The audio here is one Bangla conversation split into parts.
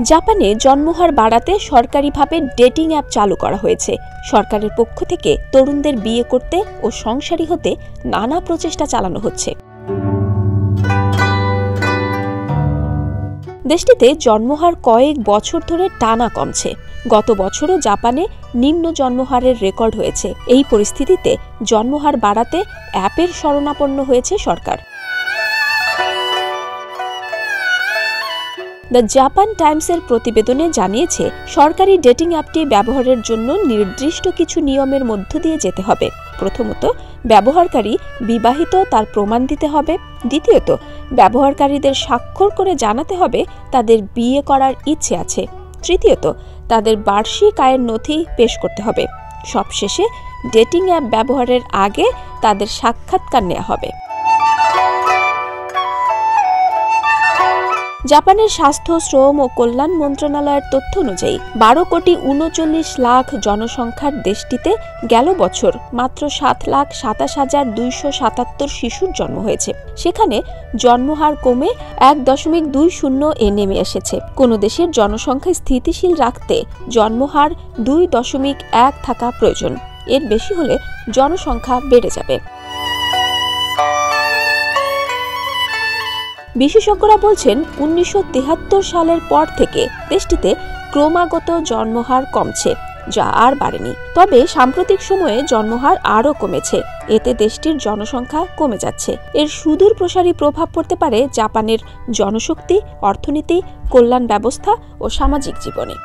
জাপানে জন্মহার বাড়াতে সরকারিভাবে ডেটিং অ্যাপ চালু করা হয়েছে। সরকারের পক্ষ থেকে তরুণদের বিয়ে করতে ও সংসারী হতে নানা প্রচেষ্টা চালানো হচ্ছে। দেশটিতে জন্মহার কয়েক বছর ধরে টানা কমছে। গত বছরও জাপানে নিম্ন জন্মহারের রেকর্ড হয়েছে। এই পরিস্থিতিতে জন্মহার বাড়াতে অ্যাপের শরণাপন্ন হয়েছে সরকার। দ্য জাপান টাইমসের প্রতিবেদনে জানিয়েছে, সরকারি ডেটিং অ্যাপটি ব্যবহারের জন্য নির্দিষ্ট কিছু নিয়মের মধ্য দিয়ে যেতে হবে। প্রথমত, ব্যবহারকারী বিবাহিত তার প্রমাণ দিতে হবে। দ্বিতীয়ত, ব্যবহারকারীদের স্বাক্ষর করে জানাতে হবে তাদের বিয়ে করার ইচ্ছে আছে। তৃতীয়ত, তাদের বার্ষিক আয়ের নথি পেশ করতে হবে। সবশেষে ডেটিং অ্যাপ ব্যবহারের আগে তাদের সাক্ষাৎকার নেওয়া হবে। জাপানের স্বাস্থ্য, শ্রম ও কল্যাণ মন্ত্রণালয়ের তথ্য অনুযায়ী 12,39,00,000 জনসংখ্যার দেশটিতে গেল বছর মাত্র 7,27,277 শিশুর জন্ম হয়েছে। সেখানে জন্মহার কমে 1.20 নেমে এসেছে। কোনো দেশের জনসংখ্যা স্থিতিশীল রাখতে জন্মহার 2.1 থাকা প্রয়োজন। এর বেশি হলে জনসংখ্যা বেড়ে যাবে। বিশেষজ্ঞরা বলছেন, 1973 সালের পর থেকে দেশটিতে ক্রমাগত জন্মহার কমছে, যা আর বাড়েনি। তবে সাম্প্রতিক সময়ে জন্মহার আরও কমেছে। এতে দেশটির জনসংখ্যা কমে যাচ্ছে। এর সুদূর প্রসারী প্রভাব পড়তে পারে জাপানের জনশক্তি, অর্থনীতি, কল্যাণ ব্যবস্থা ও সামাজিক জীবনে।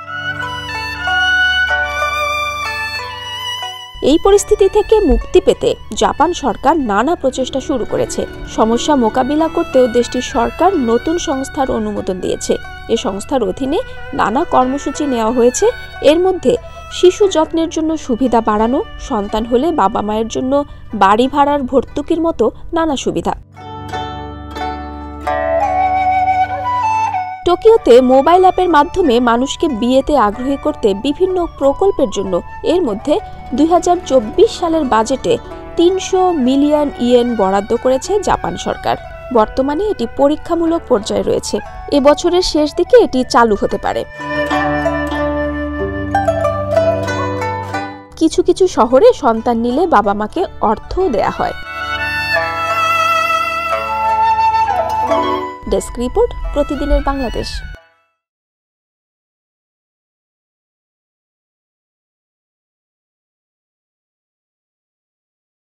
এই পরিস্থিতি থেকে মুক্তি পেতে জাপান সরকার নানা প্রচেষ্টা শুরু করেছে। সমস্যা মোকাবিলা করতেও দেশটির সরকার নতুন সংস্থার অনুমোদন দিয়েছে। এ সংস্থার অধীনে নানা কর্মসূচি নেওয়া হয়েছে। এর মধ্যে শিশু যত্নের জন্য সুবিধা বাড়ানো, সন্তান হলে বাবা মায়ের জন্য বাড়ি ভাড়ার ভর্তুকির মতো নানা সুবিধা। টোকিওতে মোবাইল অ্যাপের মাধ্যমে মানুষকে বিয়েতে আগ্রহী করতে বিভিন্ন প্রকল্পের জন্য এর মধ্যে 2024 সালের বাজেটে 300 মিলিয়ন ইয়েন বরাদ্দ করেছে জাপান সরকার। বর্তমানে এটি পরীক্ষামূলক পর্যায়ে রয়েছে। এবছরের শেষ দিকে এটি চালু হতে পারে। কিছু কিছু শহরে সন্তান নিলে বাবা মাকে অর্থও দেয়া হয়। ডেস্ক রিপোর্ট, প্রতিদিনের বাংলাদেশ।